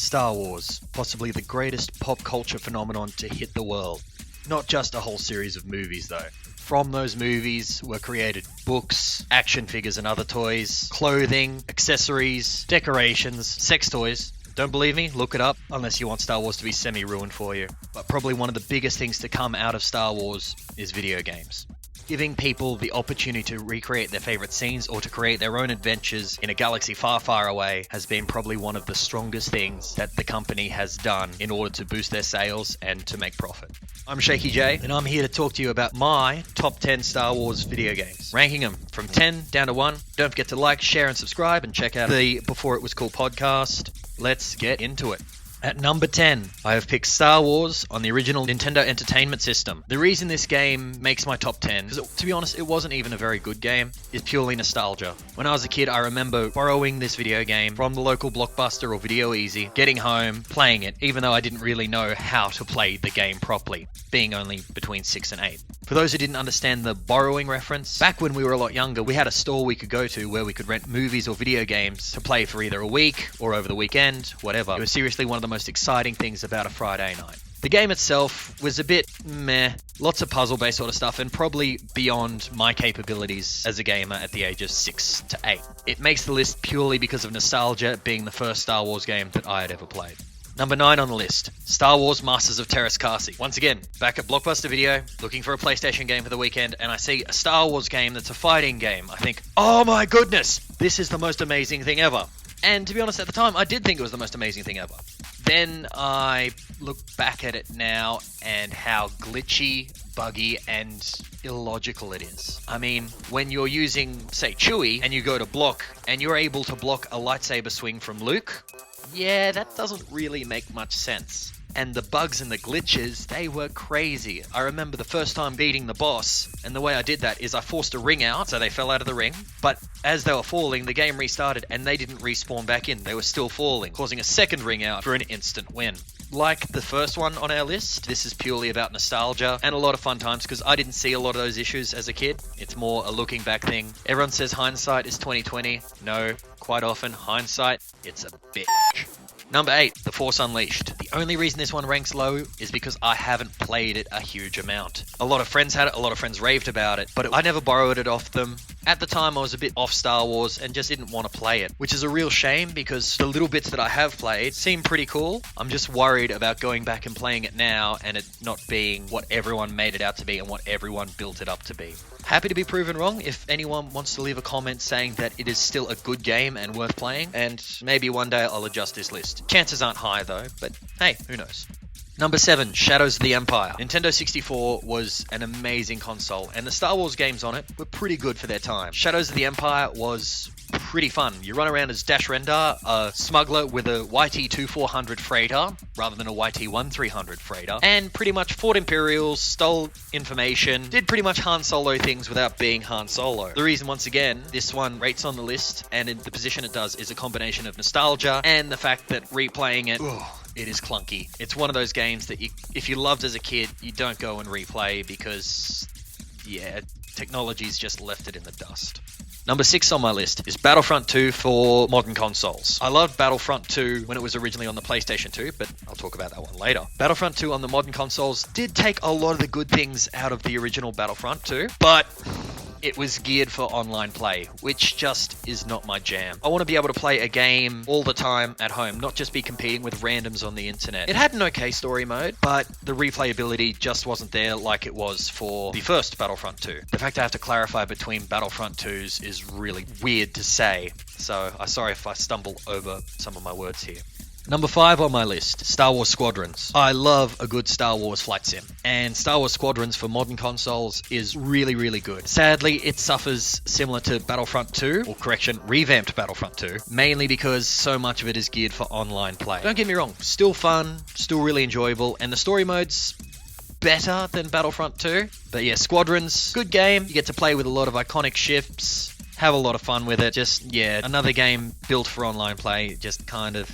Star Wars, possibly the greatest pop culture phenomenon to hit the world. Not just a whole series of movies though. From those movies were created books, action figures and other toys, clothing, accessories, decorations, sex toys. Don't believe me? Look it up, unless you want Star Wars to be semi-ruined for you. But probably one of the biggest things to come out of Star Wars is video games. Giving people the opportunity to recreate their favorite scenes or to create their own adventures in a galaxy far, far away has been probably one of the strongest things that the company has done in order to boost their sales and to make profit. I'm Shakey Jay, and I'm here to talk to you about my top 10 Star Wars video games. Ranking them from 10 down to 1. Don't forget to like, share, and subscribe, and check out the Before It Was Cool podcast. Let's get into it. At number 10, I have picked Star Wars on the original Nintendo Entertainment System. The reason this game makes my top 10, because to be honest, it wasn't even a very good game, is purely nostalgia. When I was a kid, I remember borrowing this video game from the local Blockbuster or Video Easy, getting home, playing it, even though I didn't really know how to play the game properly, being only between 6 and 8. For those who didn't understand the borrowing reference, back when we were a lot younger, we had a store we could go to where we could rent movies or video games to play for either a week or over the weekend, whatever. It was seriously one of the most exciting things about a Friday night. The game itself was a bit meh, lots of puzzle-based sort of stuff, and probably beyond my capabilities as a gamer at the age of 6 to 8. It makes the list purely because of nostalgia, being the first Star Wars game that I had ever played. Number 9 on the list, Star Wars Masters of Teras. Once again, back at Blockbuster Video, looking for a PlayStation game for the weekend, and I see a Star Wars game that's a fighting game. I think, oh my goodness, this is the most amazing thing ever. And to be honest, at the time, I did think it was the most amazing thing ever. Then I look back at it now and how glitchy, buggy, and illogical it is. I mean, when you're using, say, Chewie, and you go to block, and you're able to block a lightsaber swing from Luke, yeah, that doesn't really make much sense. And the bugs and the glitches, they were crazy. I remember the first time beating the boss, and the way I did that is I forced a ring out, so they fell out of the ring. But as they were falling, the game restarted, and they didn't respawn back in. They were still falling, causing a second ring out for an instant win. Like the first one on our list, this is purely about nostalgia and a lot of fun times because I didn't see a lot of those issues as a kid. It's more a looking back thing. Everyone says hindsight is 20/20. No, quite often hindsight, it's a bitch. Number 8, The Force Unleashed. The only reason this one ranks low is because I haven't played it a huge amount. A lot of friends had it, a lot of friends raved about it, but I never borrowed it off them. At the time, I was a bit off Star Wars and just didn't want to play it, which is a real shame because the little bits that I have played seem pretty cool. I'm just worried about going back and playing it now and it not being what everyone made it out to be and what everyone built it up to be. Happy to be proven wrong if anyone wants to leave a comment saying that it is still a good game and worth playing, and maybe one day I'll adjust this list. Chances aren't high though, but hey, who knows. Number 7, Shadows of the Empire. Nintendo 64 was an amazing console, and the Star Wars games on it were pretty good for their time. Shadows of the Empire was pretty fun. You run around as Dash Rendar, a smuggler with a YT-2400 freighter, rather than a YT-1300 freighter, and pretty much fought Imperials, stole information, did pretty much Han Solo things without being Han Solo. The reason, once again, this one rates on the list, and in the position it does, is a combination of nostalgia and the fact that replaying it, it is clunky. It's one of those games that if you loved as a kid, you don't go and replay because, yeah, technology's just left it in the dust. Number 6 on my list is Battlefront 2 for modern consoles. I loved Battlefront 2 when it was originally on the PlayStation 2, but I'll talk about that one later. Battlefront 2 on the modern consoles did take a lot of the good things out of the original Battlefront 2, but it was geared for online play, which just is not my jam. I want to be able to play a game all the time at home, not just be competing with randoms on the internet. It had an okay story mode, but the replayability just wasn't there like it was for the first Battlefront 2. The fact I have to clarify between Battlefront 2s is really weird to say, so I'm sorry if I stumble over some of my words here. Number 5 on my list, Star Wars Squadrons. I love a good Star Wars flight sim, and Star Wars Squadrons for modern consoles is really, really good. Sadly, it suffers similar to Battlefront 2, or correction, revamped Battlefront 2, mainly because so much of it is geared for online play. Don't get me wrong, still fun, still really enjoyable, and the story mode's better than Battlefront 2. But yeah, Squadrons, good game. You get to play with a lot of iconic ships, have a lot of fun with it. Just, yeah, another game built for online play, just kind of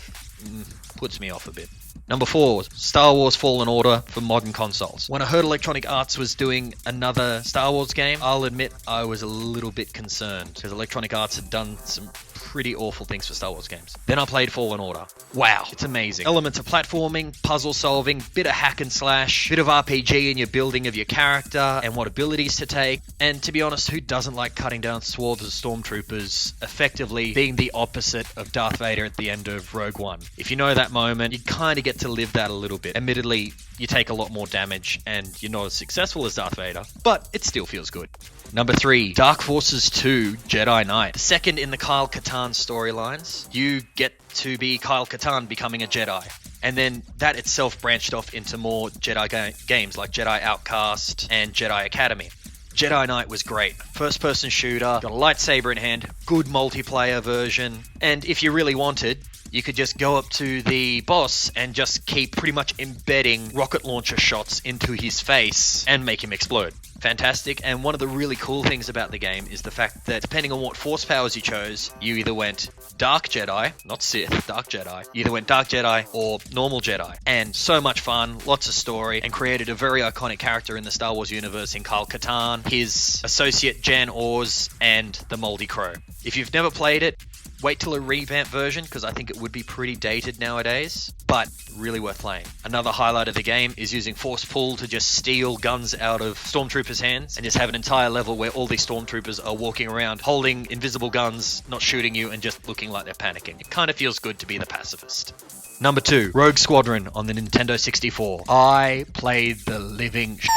puts me off a bit. Number 4, Star Wars Fallen Order for modern consoles. When I heard Electronic Arts was doing another Star Wars game, I'll admit I was a little bit concerned because Electronic Arts had done some pretty awful things for Star Wars games. Then I played Fallen Order. Wow, it's amazing. Elements of platforming, puzzle solving, bit of hack and slash, bit of RPG in your building of your character and what abilities to take. And to be honest, who doesn't like cutting down swaths of stormtroopers, effectively being the opposite of Darth Vader at the end of Rogue One? If you know that moment, you kind of get to live that a little bit. Admittedly, you take a lot more damage and you're not as successful as Darth Vader, but it still feels good. Number 3, Dark Forces 2 Jedi Knight. Second in the Kyle Katarn storylines, you get to be Kyle Katarn becoming a Jedi. And then that itself branched off into more Jedi games like Jedi Outcast and Jedi Academy. Jedi Knight was great. First-person shooter, got a lightsaber in hand, good multiplayer version, and if you really wanted, you could just go up to the boss and just keep pretty much embedding rocket launcher shots into his face and make him explode. Fantastic, and one of the really cool things about the game is the fact that depending on what force powers you chose, you either went Dark Jedi, not Sith, Dark Jedi, you either went Dark Jedi or normal Jedi. And so much fun, lots of story, and created a very iconic character in the Star Wars universe in Kyle Katarn, his associate Jan Ors, and the Moldy Crow. If you've never played it, wait till a revamped version, because I think it would be pretty dated nowadays, but really worth playing. Another highlight of the game is using Force Pull to just steal guns out of stormtroopers' hands and just have an entire level where all these stormtroopers are walking around holding invisible guns, not shooting you, and just looking like they're panicking. It kind of feels good to be the pacifist. Number 2, Rogue Squadron on the Nintendo 64. I played the living shit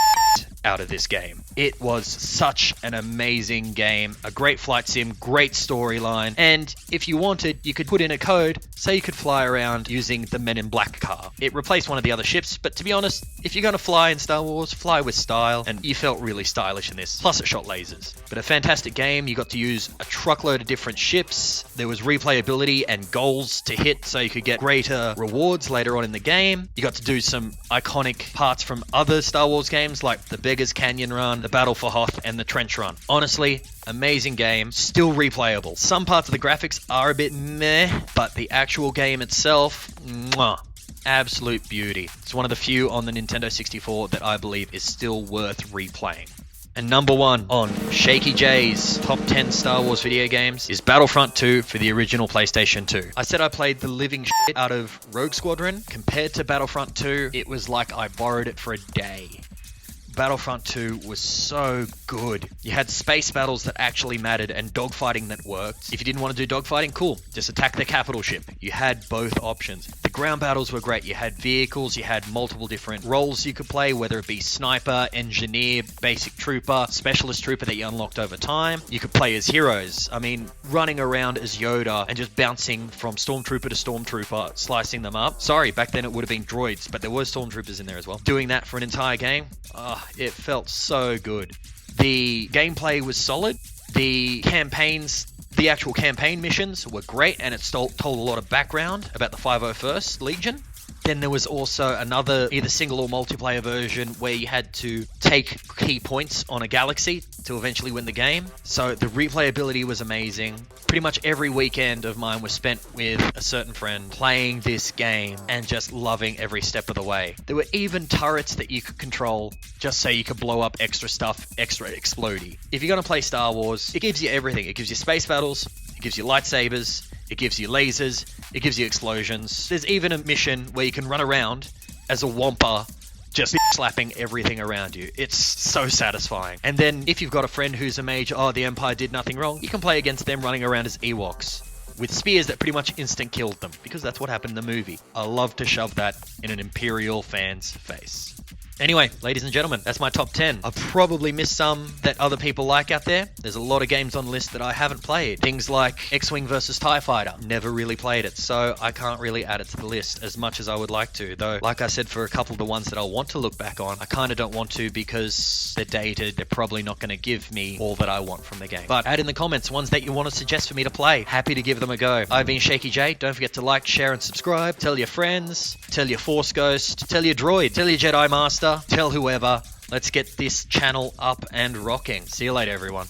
out of this game. It was such an amazing game, a great flight sim, great storyline, and if you wanted, you could put in a code so you could fly around using the Men in Black car. It replaced one of the other ships, but to be honest, if you're going to fly in Star Wars, fly with style, and you felt really stylish in this, plus it shot lasers. But a fantastic game, you got to use a truckload of different ships, there was replayability and goals to hit so you could get greater rewards later on in the game. You got to do some iconic parts from other Star Wars games like the Beggar's Canyon Run, the Battle for Hoth, and the Trench Run. Honestly, amazing game, still replayable. Some parts of the graphics are a bit meh, but the actual game itself, mwah, absolute beauty. It's one of the few on the Nintendo 64 that I believe is still worth replaying. And number 1 on Shakey Jay's top 10 Star Wars video games is Battlefront 2 for the original PlayStation 2. I said I played the living shit out of Rogue Squadron. Compared to Battlefront 2, it was like I borrowed it for a day. Battlefront 2 was so good. You had space battles that actually mattered and dogfighting that worked. If you didn't want to do dogfighting, cool. Just attack the capital ship. You had both options. The ground battles were great. You had vehicles, you had multiple different roles you could play, whether it be sniper, engineer, basic trooper, specialist trooper that you unlocked over time. You could play as heroes. I mean, running around as Yoda and just bouncing from stormtrooper to stormtrooper, slicing them up. Sorry, back then it would have been droids, but there were stormtroopers in there as well. Doing that for an entire game, it felt so good. The gameplay was solid. The campaigns, the actual campaign missions were great, and it told a lot of background about the 501st Legion. Then there was also another either single or multiplayer version where you had to take key points on a galaxy to eventually win the game. So the replayability was amazing. Pretty much every weekend of mine was spent with a certain friend playing this game and just loving every step of the way. There were even turrets that you could control just so you could blow up extra stuff, extra explodey. If you're going to play Star Wars, it gives you everything. It gives you space battles, it gives you lightsabers, it gives you lasers, it gives you explosions. There's even a mission where you can run around as a Wampa just slapping everything around you. It's so satisfying. And then if you've got a friend who's a mage, the Empire did nothing wrong, you can play against them running around as Ewoks with spears that pretty much instant killed them, because that's what happened in the movie. I love to shove that in an Imperial fan's face. Anyway, ladies and gentlemen, that's my top 10. I've probably missed some that other people like out there. There's a lot of games on the list that I haven't played. Things like X-Wing vs. TIE Fighter. Never really played it, so I can't really add it to the list as much as I would like to. Though, like I said, for a couple of the ones that I want to look back on, I kind of don't want to because they're dated. They're probably not going to give me all that I want from the game. But add in the comments ones that you want to suggest for me to play. Happy to give them a go. I've been Shakey Jay. Don't forget to like, share, and subscribe. Tell your friends. Tell your Force Ghost. Tell your droid. Tell your Jedi Master. Tell whoever. Let's get this channel up and rocking. See you later, everyone.